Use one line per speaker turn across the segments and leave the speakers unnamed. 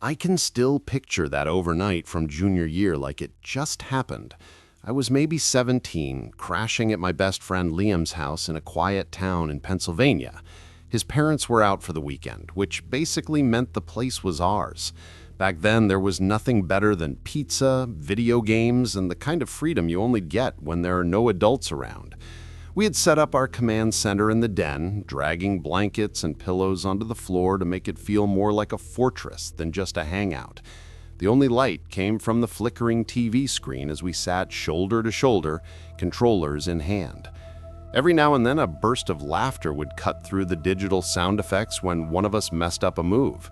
I can still picture that overnight from junior year like it just happened. I was maybe 17, crashing at my best friend Liam's house in a quiet town in Pennsylvania. His parents were out for the weekend, which basically meant the place was ours. Back then, there was nothing better than pizza, video games, and the kind of freedom you only get when there are no adults around. We had set up our command center in the den, dragging blankets and pillows onto the floor to make it feel more like a fortress than just a hangout. The only light came from the flickering TV screen as we sat shoulder to shoulder, controllers in hand. Every now and then, a burst of laughter would cut through the digital sound effects when one of us messed up a move.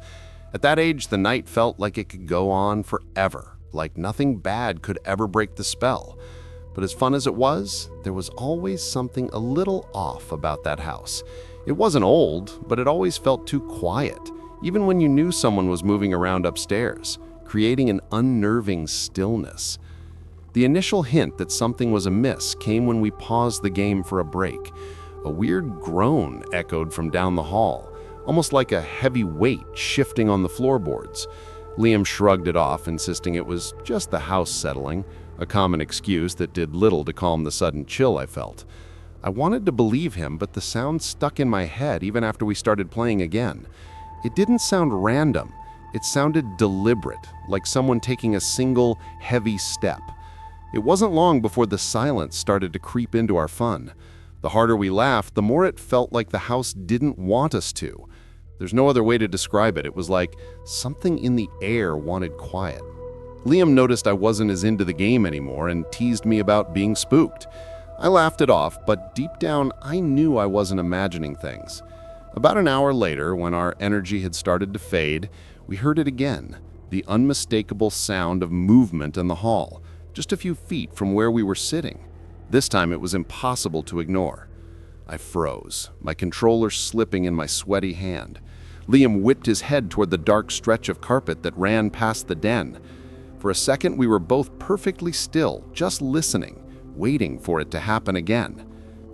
At that age, the night felt like it could go on forever, like nothing bad could ever break the spell. But as fun as it was, there was always something a little off about that house. It wasn't old, but it always felt too quiet, even when you knew someone was moving around upstairs, creating an unnerving stillness. The initial hint that something was amiss came when we paused the game for a break. A weird groan echoed from down the hall, almost like a heavy weight shifting on the floorboards. Liam shrugged it off, insisting it was just the house settling, a common excuse that did little to calm the sudden chill I felt. I wanted to believe him, but the sound stuck in my head even after we started playing again. It didn't sound random. It sounded deliberate, like someone taking a single, heavy step. It wasn't long before the silence started to creep into our fun. The harder we laughed, the more it felt like the house didn't want us to. There's no other way to describe it. It was like something in the air wanted quiet. Liam noticed I wasn't as into the game anymore and teased me about being spooked. I laughed it off, but deep down, I knew I wasn't imagining things. About an hour later, when our energy had started to fade, we heard it again, the unmistakable sound of movement in the hall, just a few feet from where we were sitting. This time it was impossible to ignore. I froze, my controller slipping in my sweaty hand. Liam whipped his head toward the dark stretch of carpet that ran past the den. For a second, we were both perfectly still, just listening, waiting for it to happen again.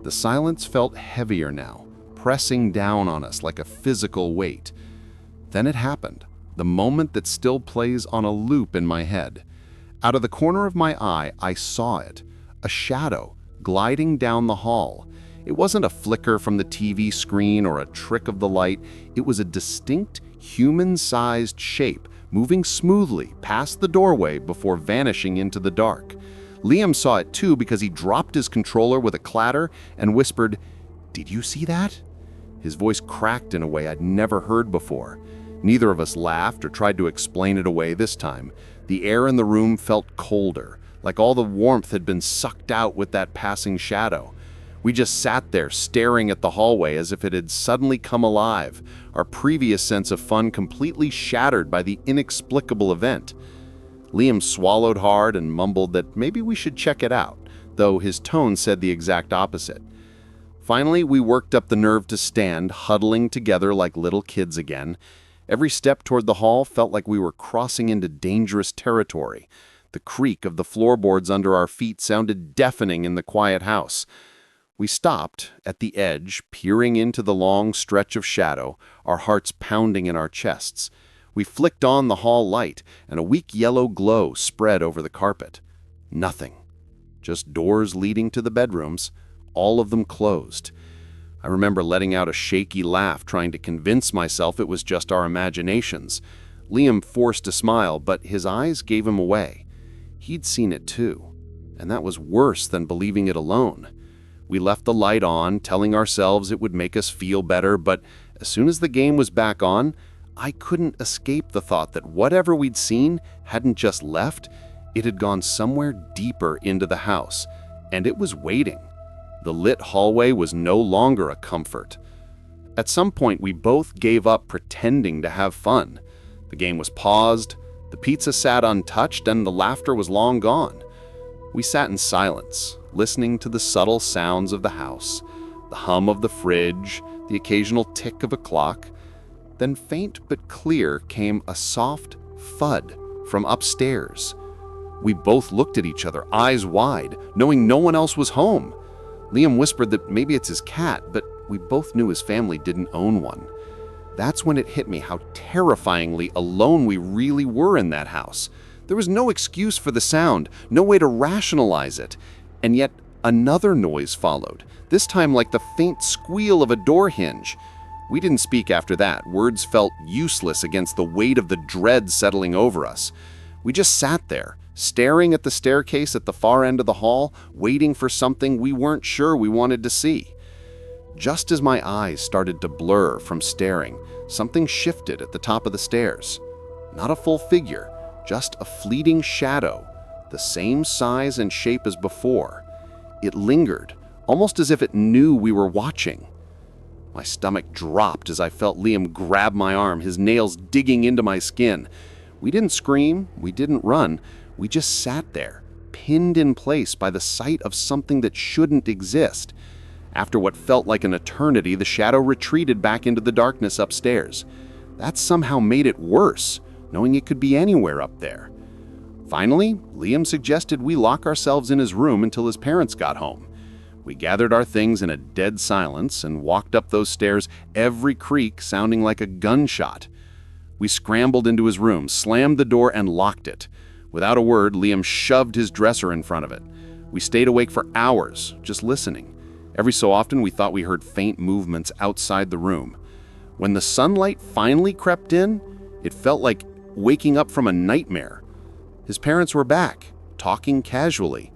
The silence felt heavier now, pressing down on us like a physical weight. Then it happened, the moment that still plays on a loop in my head. Out of the corner of my eye, I saw it, a shadow gliding down the hall. It wasn't a flicker from the TV screen or a trick of the light. It was a distinct, human-sized shape, moving smoothly past the doorway before vanishing into the dark. Liam saw it too because he dropped his controller with a clatter and whispered, "Did you see that?" His voice cracked in a way I'd never heard before. Neither of us laughed or tried to explain it away this time. The air in the room felt colder, like all the warmth had been sucked out with that passing shadow. We just sat there staring at the hallway as if it had suddenly come alive, our previous sense of fun completely shattered by the inexplicable event. Liam swallowed hard and mumbled that maybe we should check it out, though his tone said the exact opposite. Finally, we worked up the nerve to stand, huddling together like little kids again. Every step toward the hall felt like we were crossing into dangerous territory. The creak of the floorboards under our feet sounded deafening in the quiet house. We stopped at the edge, peering into the long stretch of shadow, our hearts pounding in our chests. We flicked on the hall light, and a weak yellow glow spread over the carpet. Nothing. Just doors leading to the bedrooms, all of them closed. I remember letting out a shaky laugh, trying to convince myself it was just our imaginations. Liam forced a smile, but his eyes gave him away. He'd seen it too, and that was worse than believing it alone. We left the light on, telling ourselves it would make us feel better, but as soon as the game was back on, I couldn't escape the thought that whatever we'd seen hadn't just left, it had gone somewhere deeper into the house, and it was waiting. The lit hallway was no longer a comfort. At some point, we both gave up pretending to have fun. The game was paused, the pizza sat untouched, and the laughter was long gone. We sat in silence, listening to the subtle sounds of the house, the hum of the fridge, the occasional tick of a clock. Then faint but clear came a soft thud from upstairs. We both looked at each other, eyes wide, knowing no one else was home. Liam whispered that maybe it's his cat, but we both knew his family didn't own one. That's when it hit me how terrifyingly alone we really were in that house. There was no excuse for the sound, no way to rationalize it. And yet another noise followed, this time like the faint squeal of a door hinge. We didn't speak after that. Words felt useless against the weight of the dread settling over us. We just sat there, staring at the staircase at the far end of the hall, waiting for something we weren't sure we wanted to see. Just as my eyes started to blur from staring, something shifted at the top of the stairs. Not a full figure, just a fleeting shadow, the same size and shape as before. It lingered, almost as if it knew we were watching. My stomach dropped as I felt Liam grab my arm, his nails digging into my skin. We didn't scream, we didn't run, we just sat there, pinned in place by the sight of something that shouldn't exist. After what felt like an eternity, the shadow retreated back into the darkness upstairs. That somehow made it worse, knowing it could be anywhere up there. Finally, Liam suggested we lock ourselves in his room until his parents got home. We gathered our things in a dead silence and walked up those stairs, every creak sounding like a gunshot. We scrambled into his room, slammed the door, and locked it. Without a word, Liam shoved his dresser in front of it. We stayed awake for hours, just listening. Every so often, we thought we heard faint movements outside the room. When the sunlight finally crept in, it felt like waking up from a nightmare. His parents were back, talking casually.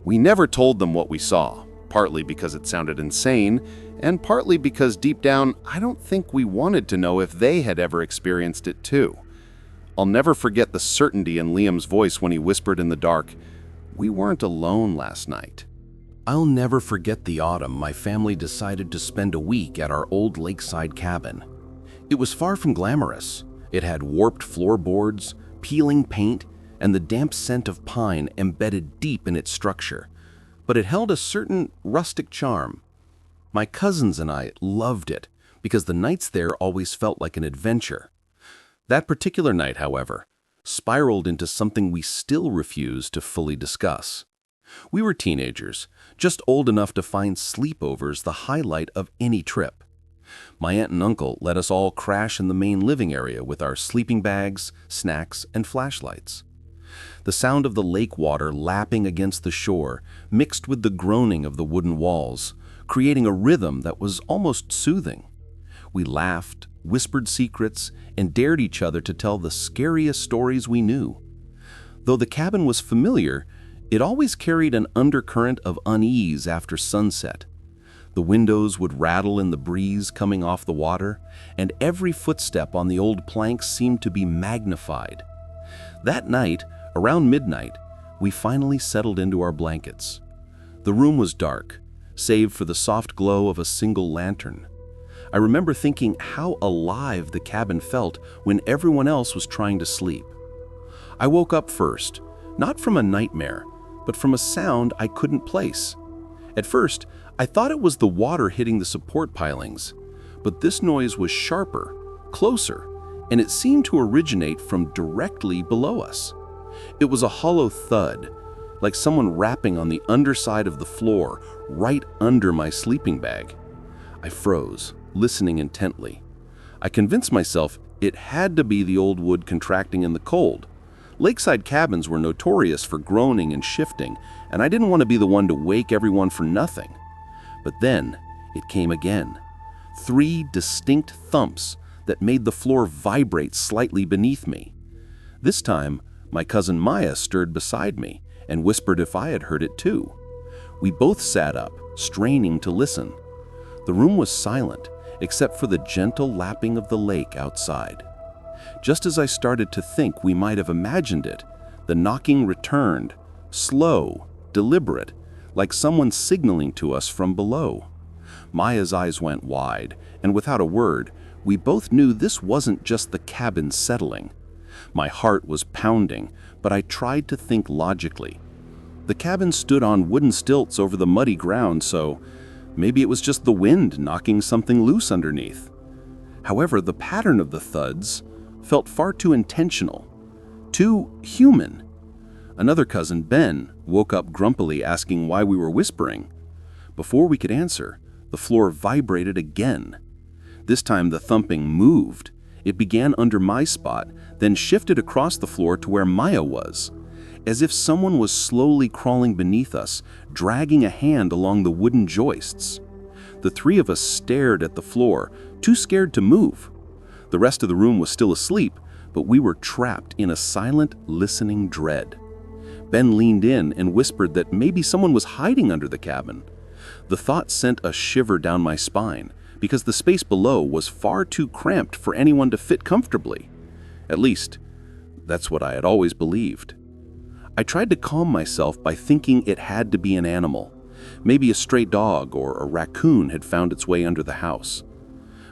We never told them what we saw, partly because it sounded insane, and partly because deep down, I don't think we wanted to know if they had ever experienced it too. I'll never forget the certainty in Liam's voice when he whispered in the dark, "We weren't alone last night."
I'll never forget the autumn my family decided to spend a week at our old lakeside cabin. It was far from glamorous. It had warped floorboards, peeling paint, and the damp scent of pine embedded deep in its structure. But it held a certain rustic charm. My cousins and I loved it because the nights there always felt like an adventure. That particular night, however, spiraled into something we still refuse to fully discuss. We were teenagers, just old enough to find sleepovers the highlight of any trip. My aunt and uncle let us all crash in the main living area with our sleeping bags, snacks, and flashlights. The sound of the lake water lapping against the shore mixed with the groaning of the wooden walls, creating a rhythm that was almost soothing. We laughed, whispered secrets, and dared each other to tell the scariest stories we knew. Though the cabin was familiar, it always carried an undercurrent of unease after sunset. The windows would rattle in the breeze coming off the water, and every footstep on the old planks seemed to be magnified. That night, around midnight, we finally settled into our blankets. The room was dark, save for the soft glow of a single lantern. I remember thinking how alive the cabin felt when everyone else was trying to sleep. I woke up first, not from a nightmare, but from a sound I couldn't place. At first, I thought it was the water hitting the support pilings, but this noise was sharper, closer, and it seemed to originate from directly below us. It was a hollow thud, like someone rapping on the underside of the floor right under my sleeping bag. I froze, listening intently. I convinced myself it had to be the old wood contracting in the cold. Lakeside cabins were notorious for groaning and shifting, and I didn't want to be the one to wake everyone for nothing. But then it came again. 3 distinct thumps that made the floor vibrate slightly beneath me. This time, my cousin Maya stirred beside me and whispered if I had heard it too. We both sat up, straining to listen. The room was silent, except for the gentle lapping of the lake outside. Just as I started to think we might have imagined it, the knocking returned, slow, deliberate, like someone signaling to us from below. Maya's eyes went wide, and without a word, we both knew this wasn't just the cabin settling. My heart was pounding, but I tried to think logically. The cabin stood on wooden stilts over the muddy ground, so maybe it was just the wind knocking something loose underneath. However, the pattern of the thuds felt far too intentional, too human. Another cousin, Ben, woke up grumpily asking why we were whispering. Before we could answer, the floor vibrated again. This time the thumping moved. It began under my spot, then shifted across the floor to where Maya was, as if someone was slowly crawling beneath us, dragging a hand along the wooden joists. The three of us stared at the floor, too scared to move. The rest of the room was still asleep, but we were trapped in a silent, listening dread. Ben leaned in and whispered that maybe someone was hiding under the cabin. The thought sent a shiver down my spine, because the space below was far too cramped for anyone to fit comfortably. At least, that's what I had always believed. I tried to calm myself by thinking it had to be an animal. Maybe a stray dog or a raccoon had found its way under the house.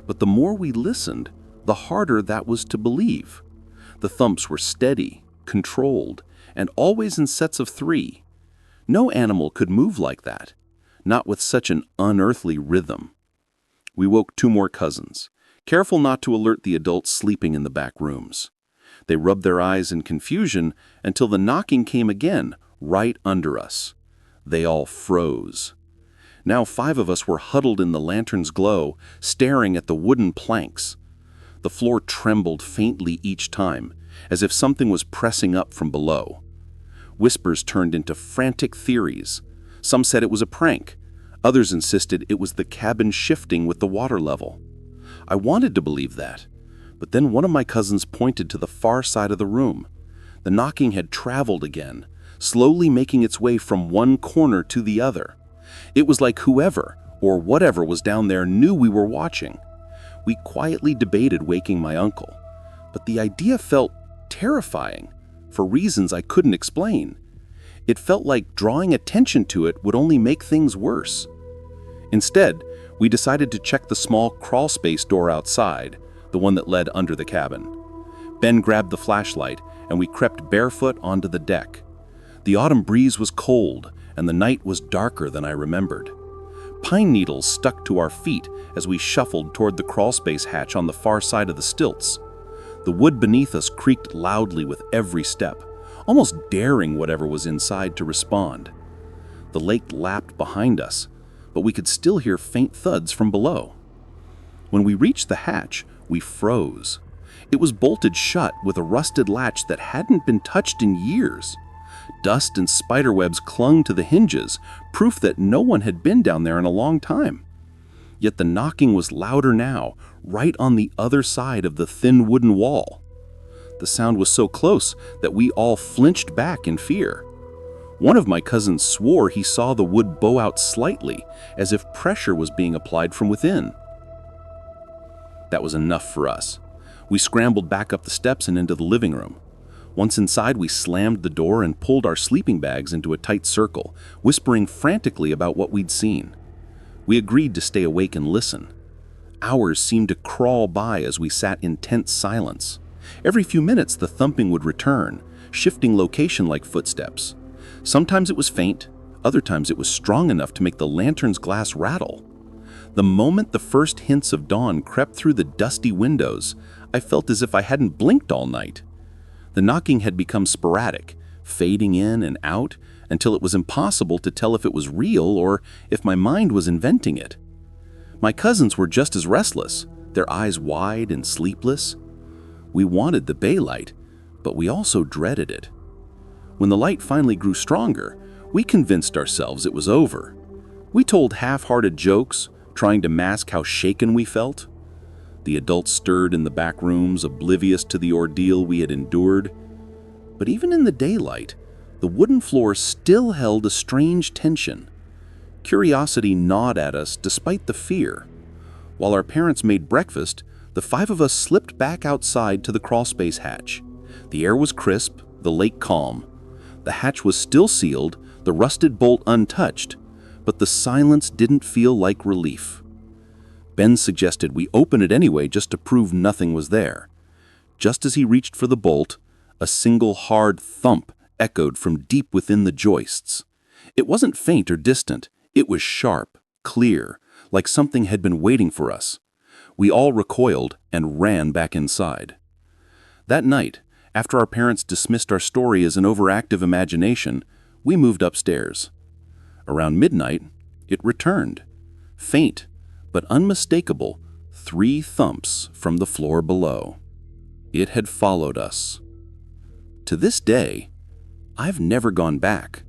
But the more we listened, the harder that was to believe. The thumps were steady, controlled, and always in sets of 3. No animal could move like that, not with such an unearthly rhythm. We woke 2 more cousins, careful not to alert the adults sleeping in the back rooms. They rubbed their eyes in confusion until the knocking came again, right under us. They all froze. Now 5 of us were huddled in the lantern's glow, staring at the wooden planks. The floor trembled faintly each time, as if something was pressing up from below. Whispers turned into frantic theories. Some said it was a prank. Others insisted it was the cabin shifting with the water level. I wanted to believe that, but then one of my cousins pointed to the far side of the room. The knocking had traveled again, slowly making its way from one corner to the other. It was like whoever or whatever was down there knew we were watching. We quietly debated waking my uncle, but the idea felt terrifying for reasons I couldn't explain. It felt like drawing attention to it would only make things worse. Instead, we decided to check the small crawl space door outside, the one that led under the cabin. Ben grabbed the flashlight, and we crept barefoot onto the deck. The autumn breeze was cold, and the night was darker than I remembered. Pine needles stuck to our feet as we shuffled toward the crawlspace hatch on the far side of the stilts. The wood beneath us creaked loudly with every step, almost daring whatever was inside to respond. The lake lapped behind us, but we could still hear faint thuds from below. When we reached the hatch, we froze. It was bolted shut with a rusted latch that hadn't been touched in years. Dust and spiderwebs clung to the hinges, proof that no one had been down there in a long time. Yet the knocking was louder now, right on the other side of the thin wooden wall. The sound was so close that we all flinched back in fear. One of my cousins swore he saw the wood bow out slightly, as if pressure was being applied from within. That was enough for us. We scrambled back up the steps and into the living room. Once inside, we slammed the door and pulled our sleeping bags into a tight circle, whispering frantically about what we'd seen. We agreed to stay awake and listen. Hours seemed to crawl by as we sat in tense silence. Every few minutes, the thumping would return, shifting location like footsteps. Sometimes it was faint, other times it was strong enough to make the lantern's glass rattle. The moment the first hints of dawn crept through the dusty windows, I felt as if I hadn't blinked all night. The knocking had become sporadic, fading in and out until it was impossible to tell if it was real or if my mind was inventing it. My cousins were just as restless, their eyes wide and sleepless. We wanted the bay light, but we also dreaded it. When the light finally grew stronger, we convinced ourselves it was over. We told half-hearted jokes, trying to mask how shaken we felt. The adults stirred in the back rooms, oblivious to the ordeal we had endured. But even in the daylight, the wooden floor still held a strange tension. Curiosity gnawed at us despite the fear. While our parents made breakfast, the 5 of us slipped back outside to the crawlspace hatch. The air was crisp, the lake calm. The hatch was still sealed, the rusted bolt untouched, but the silence didn't feel like relief. Ben suggested we open it anyway just to prove nothing was there. Just as he reached for the bolt, a single hard thump echoed from deep within the joists. It wasn't faint or distant. It was sharp, clear, like something had been waiting for us. We all recoiled and ran back inside. That night, after our parents dismissed our story as an overactive imagination, we moved upstairs. Around midnight, it returned. Faint, but unmistakable, 3 thumps from the floor below. It had followed us. To this day, I've never gone back.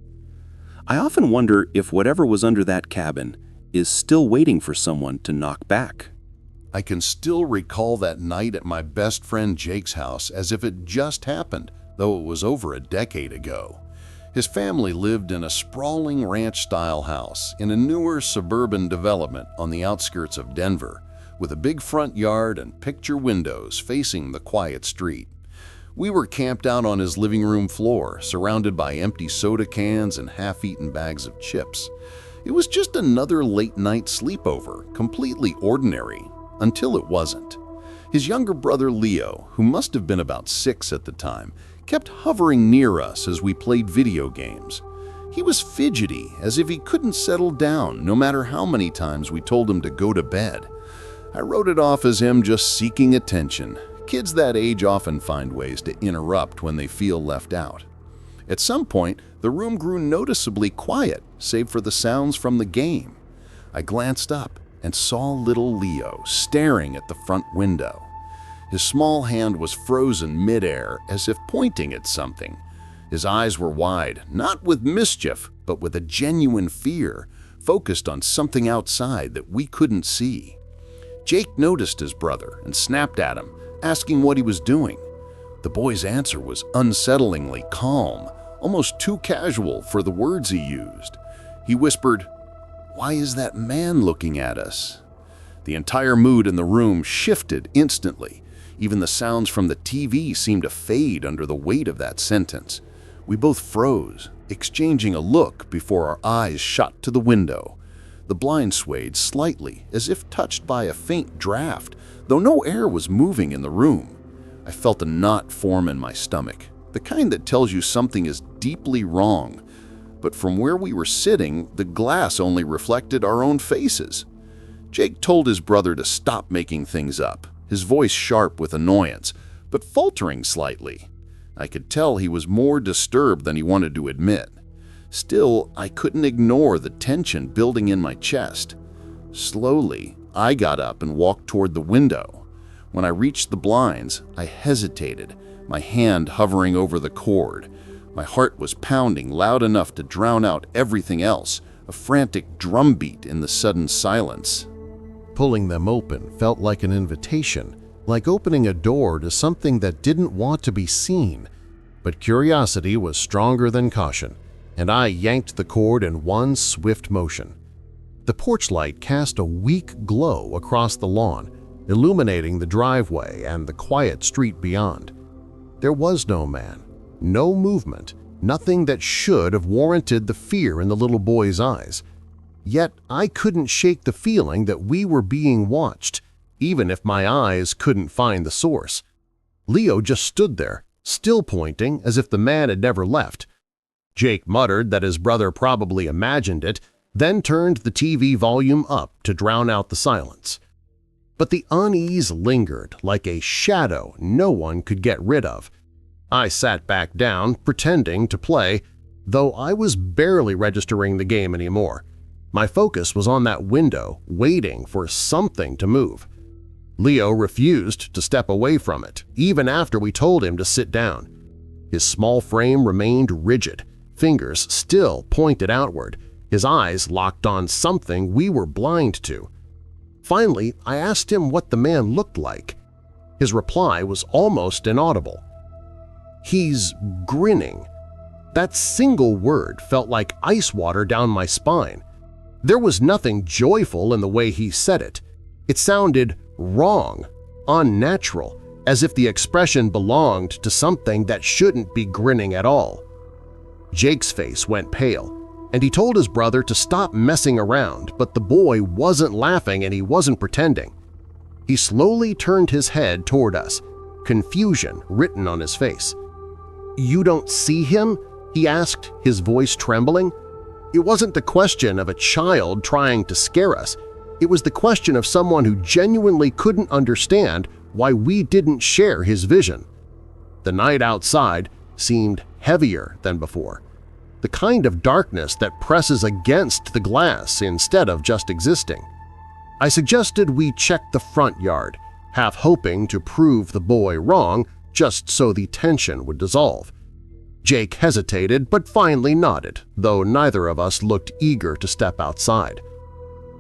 I often wonder if whatever was under that cabin is still waiting for someone to knock back.
I can still recall that night at my best friend Jake's house as if it just happened, though it was over a decade ago. His family lived in a sprawling ranch-style house in a newer suburban development on the outskirts of Denver, with a big front yard and picture windows facing the quiet street. We were camped out on his living room floor, surrounded by empty soda cans and half-eaten bags of chips. It was just another late-night sleepover, completely ordinary, until it wasn't. His younger brother Leo, who must have been about 6 at the time, kept hovering near us as we played video games. He was fidgety, as if he couldn't settle down, no matter how many times we told him to go to bed. I wrote it off as him just seeking attention. Kids that age often find ways to interrupt when they feel left out. At some point, the room grew noticeably quiet, save for the sounds from the game. I glanced up and saw little Leo staring at the front window. His small hand was frozen midair, as if pointing at something. His eyes were wide, not with mischief, but with a genuine fear, focused on something outside that we couldn't see. Jake noticed his brother and snapped at him, asking what he was doing. The boy's answer was unsettlingly calm, almost too casual for the words he used. He whispered, "Why is that man looking at us?" The entire mood in the room shifted instantly. Even the sounds from the TV seemed to fade under the weight of that sentence. We both froze, exchanging a look before our eyes shot to the window. The blind swayed slightly, as if touched by a faint draft, though no air was moving in the room. I felt a knot form in my stomach, the kind that tells you something is deeply wrong. But from where we were sitting, the glass only reflected our own faces. Jake told his brother to stop making things up, his voice sharp with annoyance, but faltering slightly. I could tell he was more disturbed than he wanted to admit. Still, I couldn't ignore the tension building in my chest. Slowly, I got up and walked toward the window. When I reached the blinds, I hesitated, my hand hovering over the cord. My heart was pounding loud enough to drown out everything else, a frantic drumbeat in the sudden silence.
Pulling them open felt like an invitation, like opening a door to something that didn't want to be seen. But curiosity was stronger than caution, and I yanked the cord in one swift motion. The porch light cast a weak glow across the lawn, illuminating the driveway and the quiet street beyond. There was no man, no movement, nothing that should have warranted the fear in the little boy's eyes. Yet I couldn't shake the feeling that we were being watched, even if my eyes couldn't find the source. Leo just stood there, still pointing as if the man had never left. Jake muttered that his brother probably imagined it, then turned the TV volume up to drown out the silence. But the unease lingered like a shadow no one could get rid of. I sat back down, pretending to play, though I was barely registering the game anymore. My focus was on that window, waiting for something to move. Leo refused to step away from it, even after we told him to sit down. His small frame remained rigid, fingers still pointed outward, his eyes locked on something we were blind to. Finally, I asked him what the man looked like. His reply was almost inaudible. "He's grinning." That single word felt like ice water down my spine. There was nothing joyful in the way he said it. It sounded wrong, unnatural, as if the expression belonged to something that shouldn't be grinning at all. Jake's face went pale, and he told his brother to stop messing around, but the boy wasn't laughing and he wasn't pretending. He slowly turned his head toward us, confusion written on his face. "You don't see him?" he asked, his voice trembling. It wasn't the question of a child trying to scare us. It was the question of someone who genuinely couldn't understand why we didn't share his vision. The night outside seemed heavier than before, the kind of darkness that presses against the glass instead of just existing.
I suggested we check the front yard, half hoping to prove the boy wrong just so the tension would dissolve. Jake hesitated but finally nodded, though neither of us looked eager to step outside.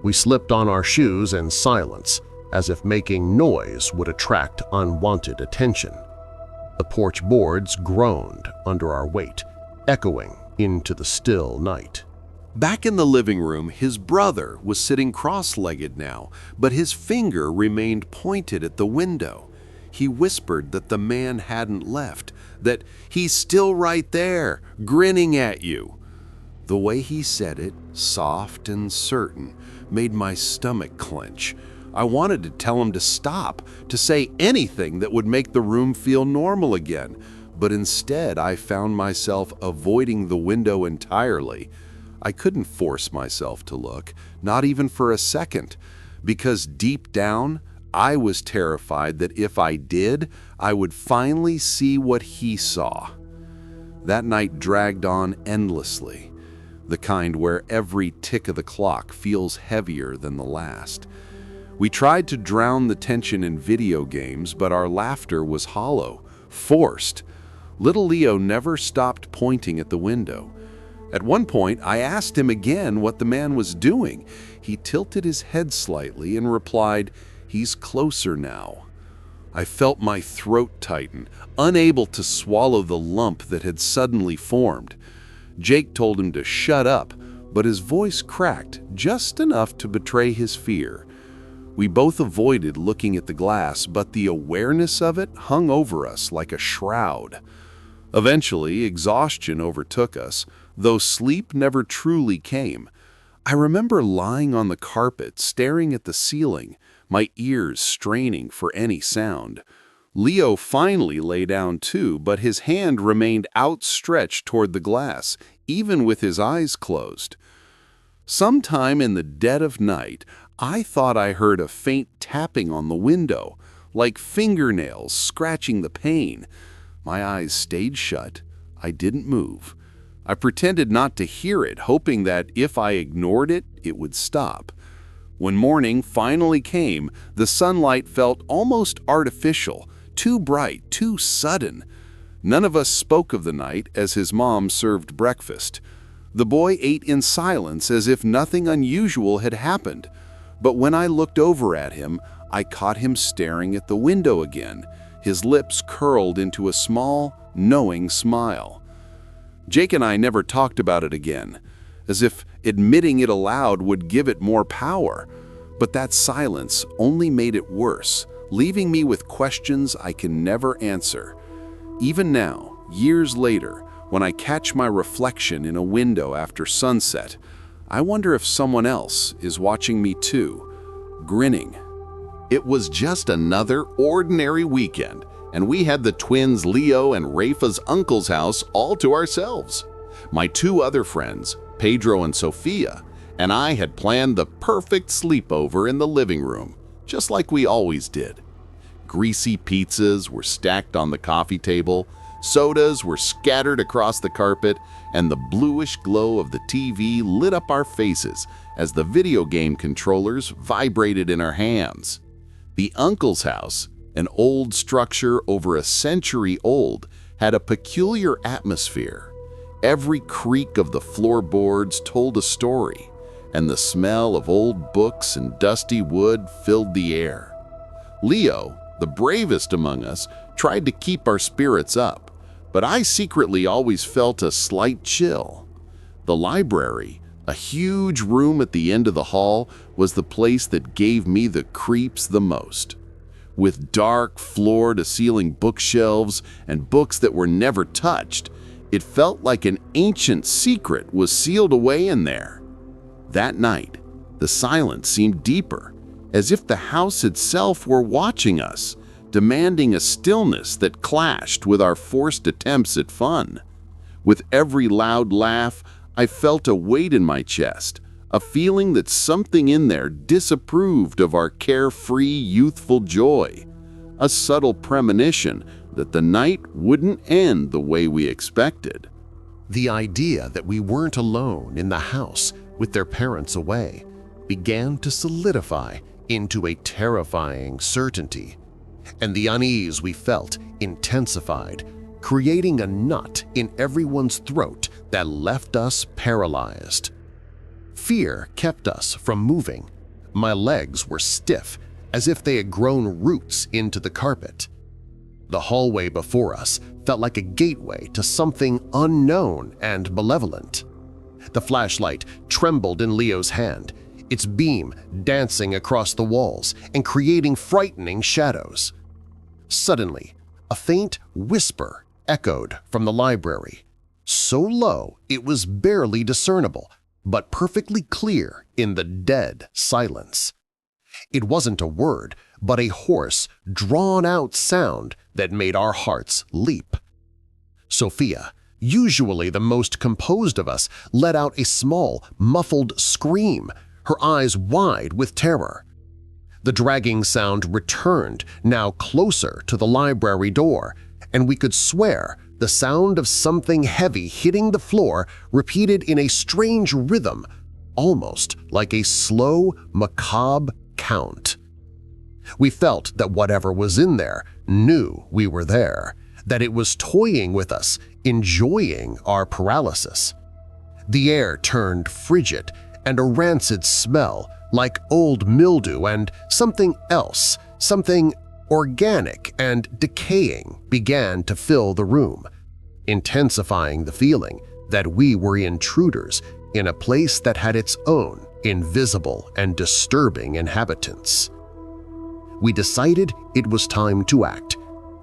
We slipped on our shoes in silence, as if making noise would attract unwanted attention. The porch boards groaned under our weight, echoing into the still night.
Back in the living room, his brother was sitting cross-legged now, but his finger remained pointed at the window. He whispered that the man hadn't left, that he's still right there, grinning at you. The way he said it, soft and certain, made my stomach clench. I wanted to tell him to stop, to say anything that would make the room feel normal again, but instead I found myself avoiding the window entirely. I couldn't force myself to look, not even for a second, because deep down, I was terrified that if I did, I would finally see what he saw. That night dragged on endlessly, the kind where every tick of the clock feels heavier than the last. We tried to drown the tension in video games, but our laughter was hollow, forced. Little Leo never stopped pointing at the window. At one point, I asked him again what the man was doing. He tilted his head slightly and replied, "He's closer now." I felt my throat tighten, unable to swallow the lump that had suddenly formed. Jake told him to shut up, but his voice cracked just enough to betray his fear. We both avoided looking at the glass, but the awareness of it hung over us like a shroud. Eventually, exhaustion overtook us, though sleep never truly came. I remember lying on the carpet, staring at the ceiling, my ears straining for any sound. Leo finally lay down too, but his hand remained outstretched toward the glass, even with his eyes closed. Sometime in the dead of night, I thought I heard a faint tapping on the window, like fingernails scratching the pane. My eyes stayed shut. I didn't move. I pretended not to hear it, hoping that if I ignored it, it would stop. When morning finally came, the sunlight felt almost artificial, too bright, too sudden. None of us spoke of the night as his mom served breakfast. The boy ate in silence as if nothing unusual had happened. But when I looked over at him, I caught him staring at the window again, his lips curled into a small, knowing smile. Jake and I never talked about it again, as if admitting it aloud would give it more power. But that silence only made it worse, leaving me with questions I can never answer. Even now, years later, when I catch my reflection in a window after sunset, I wonder if someone else is watching me too, grinning.
It was just another ordinary weekend, and we had the twins Leo and Rafa's uncle's house all to ourselves. My two other friends, Pedro and Sofia, and I had planned the perfect sleepover in the living room, just like we always did. Greasy pizzas were stacked on the coffee table, sodas were scattered across the carpet, and the bluish glow of the TV lit up our faces as the video game controllers vibrated in our hands. The uncle's house, an old structure over a century old, had a peculiar atmosphere. Every creak of the floorboards told a story, and the smell of old books and dusty wood filled the air. Leo, the bravest among us, tried to keep our spirits up, but I secretly always felt a slight chill. The library, a huge room at the end of the hall, was the place that gave me the creeps the most. With dark floor-to-ceiling bookshelves and books that were never touched, it felt like an ancient secret was sealed away in there. That night, the silence seemed deeper, as if the house itself were watching us, demanding a stillness that clashed with our forced attempts at fun. With every loud laugh, I felt a weight in my chest, a feeling that something in there disapproved of our carefree, youthful joy, a subtle premonition that the night wouldn't end the way we expected.
The idea that we weren't alone in the house with their parents away, began to solidify into a terrifying certainty, and the unease we felt intensified, creating a knot in everyone's throat that left us paralyzed. Fear kept us from moving. My legs were stiff, as if they had grown roots into the carpet. The hallway before us felt like a gateway to something unknown and malevolent. The flashlight trembled in Leo's hand, its beam dancing across the walls and creating frightening shadows. Suddenly, a faint whisper echoed from the library, so low it was barely discernible, but perfectly clear in the dead silence. It wasn't a word, but a hoarse, drawn-out sound that made our hearts leap. Sophia, usually the most composed of us, let out a small, muffled scream, her eyes wide with terror. The dragging sound returned, now closer to the library door, and we could swear the sound of something heavy hitting the floor repeated in a strange rhythm, almost like a slow, macabre count. We felt that whatever was in there knew we were there, that it was toying with us, enjoying our paralysis. The air turned frigid, and a rancid smell, like old mildew and something else, something organic and decaying, began to fill the room, intensifying the feeling that we were intruders in a place that had its own invisible and disturbing inhabitants. We decided it was time to act,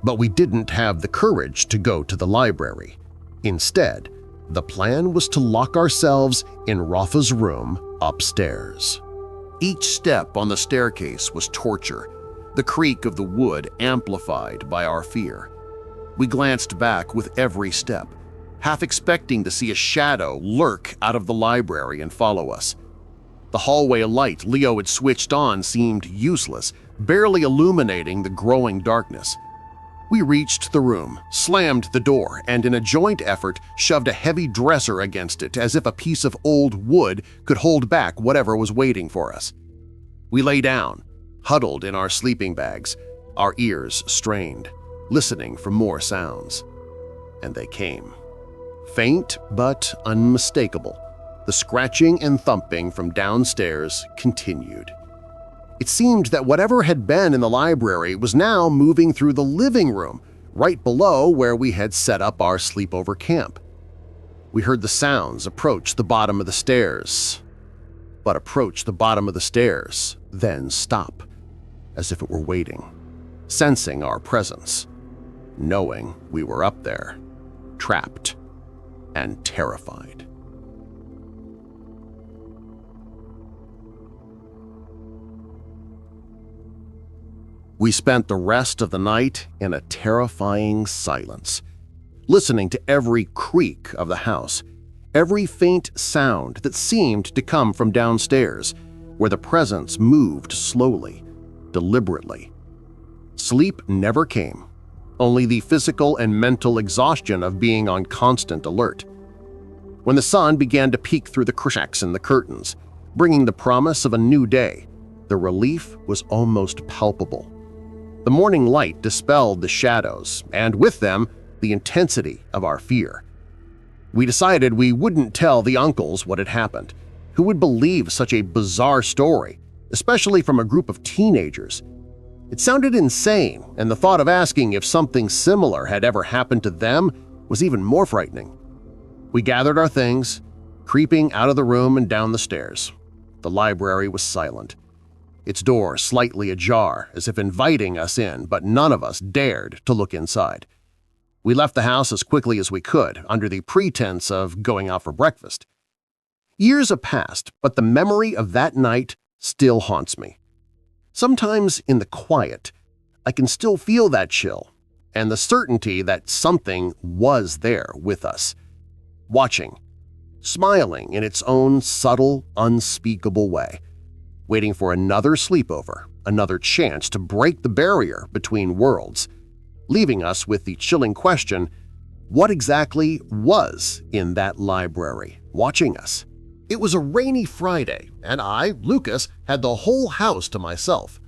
but we didn't have the courage to go to the library. Instead, the plan was to lock ourselves in Rafa's room upstairs.
Each step on the staircase was torture, the creak of the wood amplified by our fear. We glanced back with every step, half expecting to see a shadow lurk out of the library and follow us. The hallway light Leo had switched on seemed useless, barely illuminating the growing darkness. We reached the room, slammed the door, and in a joint effort shoved a heavy dresser against it as if a piece of old wood could hold back whatever was waiting for us. We lay down, huddled in our sleeping bags, our ears strained, listening for more sounds. And they came. Faint but unmistakable, the scratching and thumping from downstairs continued. It seemed that whatever had been in the library was now moving through the living room, right below where we had set up our sleepover camp. We heard the sounds approach the bottom of the stairs, then stop, as if it were waiting, sensing our presence, knowing we were up there, trapped and terrified. We spent the rest of the night in a terrifying silence, listening to every creak of the house, every faint sound that seemed to come from downstairs, where the presence moved slowly, deliberately. Sleep never came, only the physical and mental exhaustion of being on constant alert. When the sun began to peek through the cracks in the curtains, bringing the promise of a new day, the relief was almost palpable. The morning light dispelled the shadows, and with them, the intensity of our fear. We decided we wouldn't tell the uncles what had happened. Who would believe such a bizarre story, especially from a group of teenagers? It sounded insane, and the thought of asking if something similar had ever happened to them was even more frightening. We gathered our things, creeping out of the room and down the stairs. The library was silent, its door slightly ajar as if inviting us in, but none of us dared to look inside. We left the house as quickly as we could, under the pretense of going out for breakfast. Years have passed, but the memory of that night still haunts me. Sometimes in the quiet, I can still feel that chill and the certainty that something was there with us, watching, smiling in its own subtle, unspeakable way, waiting for another sleepover, another chance to break the barrier between worlds, leaving us with the chilling question, what exactly was in that library watching us?
It was a rainy Friday, and I, Lucas, had the whole house to myself.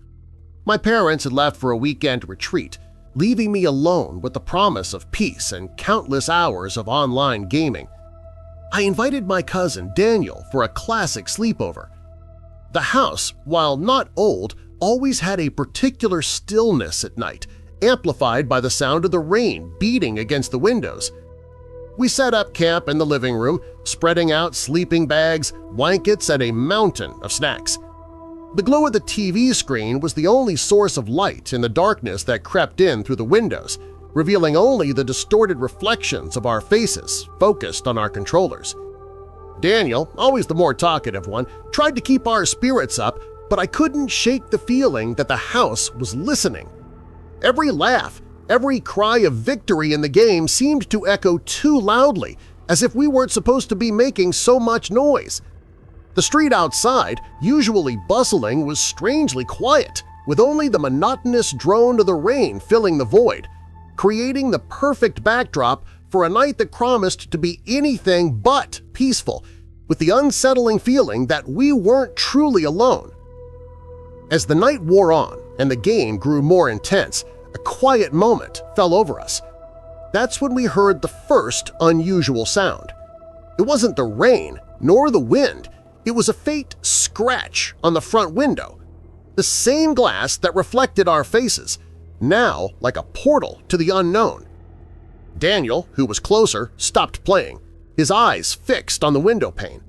My parents had left for a weekend retreat, leaving me alone with the promise of peace and countless hours of online gaming. I invited my cousin Daniel for a classic sleepover. The house, while not old, always had a particular stillness at night, amplified by the sound of the rain beating against the windows. We set up camp in the living room, spreading out sleeping bags, blankets, and a mountain of snacks. The glow of the TV screen was the only source of light in the darkness that crept in through the windows, revealing only the distorted reflections of our faces focused on our controllers. Daniel, always the more talkative one, tried to keep our spirits up, but I couldn't shake the feeling that the house was listening. Every laugh, every cry of victory in the game seemed to echo too loudly, as if we weren't supposed to be making so much noise. The street outside, usually bustling, was strangely quiet, with only the monotonous drone of the rain filling the void, creating the perfect backdrop for a night that promised to be anything but peaceful, with the unsettling feeling that we weren't truly alone. As the night wore on and the game grew more intense, a quiet moment fell over us. That's when we heard the first unusual sound. It wasn't the rain nor the wind, it was a faint scratch on the front window, the same glass that reflected our faces, now like a portal to the unknown. Daniel, who was closer, stopped playing, his eyes fixed on the window pane.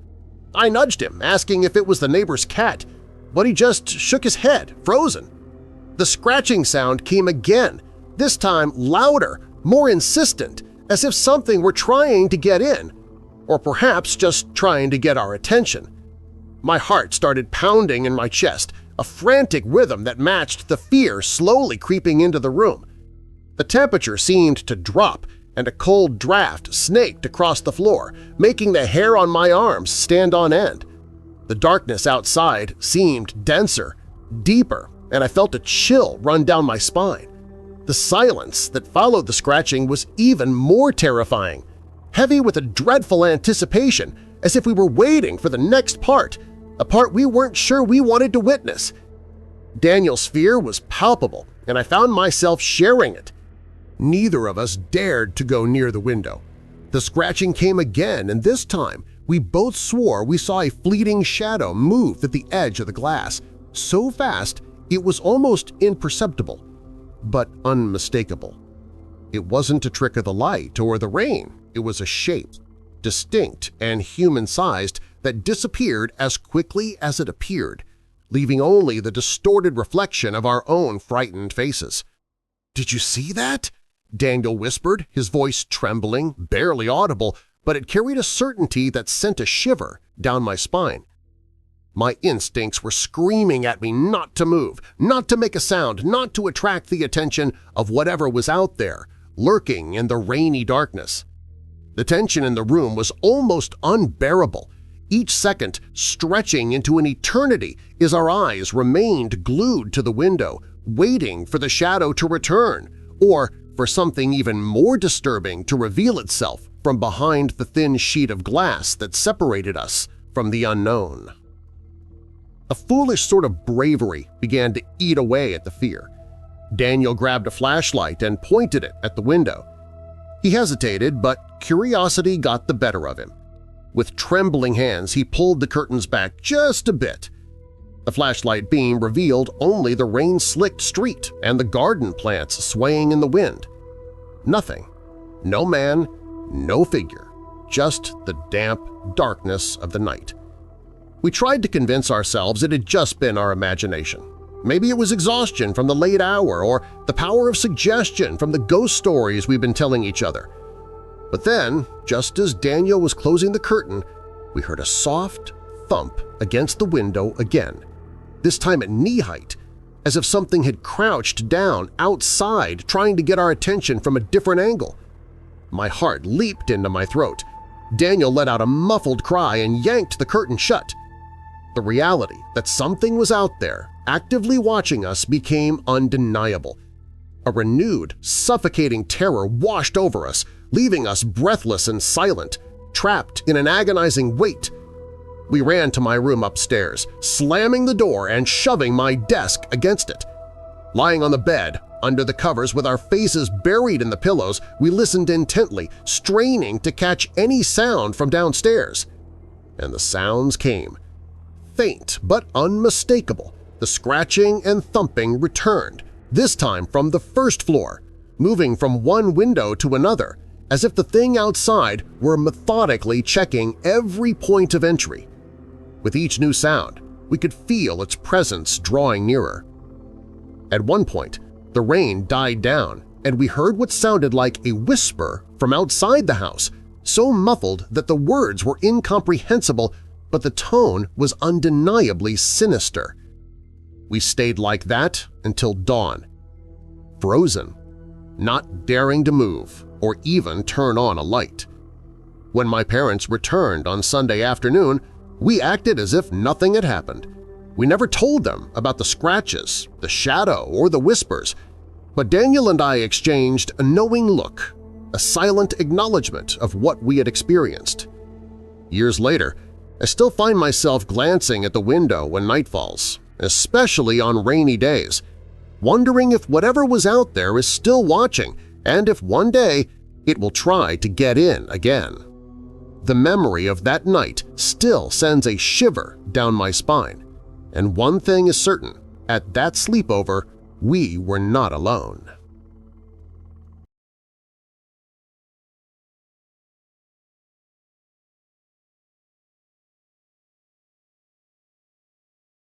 I nudged him, asking if it was the neighbor's cat, but he just shook his head, frozen. The scratching sound came again, this time louder, more insistent, as if something were trying to get in, or perhaps just trying to get our attention. My heart started pounding in my chest, a frantic rhythm that matched the fear slowly creeping into the room. The temperature seemed to drop, and a cold draft snaked across the floor, making the hair on my arms stand on end. The darkness outside seemed denser, deeper, and I felt a chill run down my spine. The silence that followed the scratching was even more terrifying, heavy with a dreadful anticipation, as if we were waiting for the next part, a part we weren't sure we wanted to witness. Daniel's fear was palpable, and I found myself sharing it. Neither of us dared to go near the window. The scratching came again, and this time we both swore we saw a fleeting shadow move at the edge of the glass, so fast it was almost imperceptible, but unmistakable. It wasn't a trick of the light or the rain, it was a shape, distinct and human-sized, that disappeared as quickly as it appeared, leaving only the distorted reflection of our own frightened faces. "Did you see that?" Daniel whispered, his voice trembling, barely audible, but it carried a certainty that sent a shiver down my spine. My instincts were screaming at me not to move, not to make a sound, not to attract the attention of whatever was out there, lurking in the rainy darkness. The tension in the room was almost unbearable, each second stretching into an eternity as our eyes remained glued to the window, waiting for the shadow to return, or for something even more disturbing to reveal itself from behind the thin sheet of glass that separated us from the unknown. A foolish sort of bravery began to eat away at the fear. Daniel grabbed a flashlight and pointed it at the window. He hesitated, but curiosity got the better of him. With trembling hands, he pulled the curtains back just a bit. The flashlight beam revealed only the rain-slicked street and the garden plants swaying in the wind. Nothing. No man, no figure, just the damp darkness of the night. We tried to convince ourselves it had just been our imagination. Maybe it was exhaustion from the late hour or the power of suggestion from the ghost stories we've been telling each other. But then, just as Daniel was closing the curtain, we heard a soft thump against the window again, this time at knee-height, as if something had crouched down outside trying to get our attention from a different angle. My heart leaped into my throat. Daniel let out a muffled cry and yanked the curtain shut. The reality that something was out there, actively watching us, became undeniable. A renewed, suffocating terror washed over us, leaving us breathless and silent, trapped in an agonizing wait. We ran to my room upstairs, slamming the door and shoving my desk against it. Lying on the bed, under the covers with our faces buried in the pillows, we listened intently, straining to catch any sound from downstairs. And the sounds came. Faint but unmistakable, the scratching and thumping returned, this time from the first floor, moving from one window to another, as if the thing outside were methodically checking every point of entry. With each new sound, we could feel its presence drawing nearer. At one point, the rain died down, and we heard what sounded like a whisper from outside the house, so muffled that the words were incomprehensible, but the tone was undeniably sinister. We stayed like that until dawn, frozen, not daring to move or even turn on a light. When my parents returned on Sunday afternoon, we acted as if nothing had happened. We never told them about the scratches, the shadow, or the whispers, but Daniel and I exchanged a knowing look, a silent acknowledgement of what we had experienced. Years later, I still find myself glancing at the window when night falls, especially on rainy days, wondering if whatever was out there is still watching and if one day it will try to get in again. The memory of that night still sends a shiver down my spine. And one thing is certain, at that sleepover, we were not alone.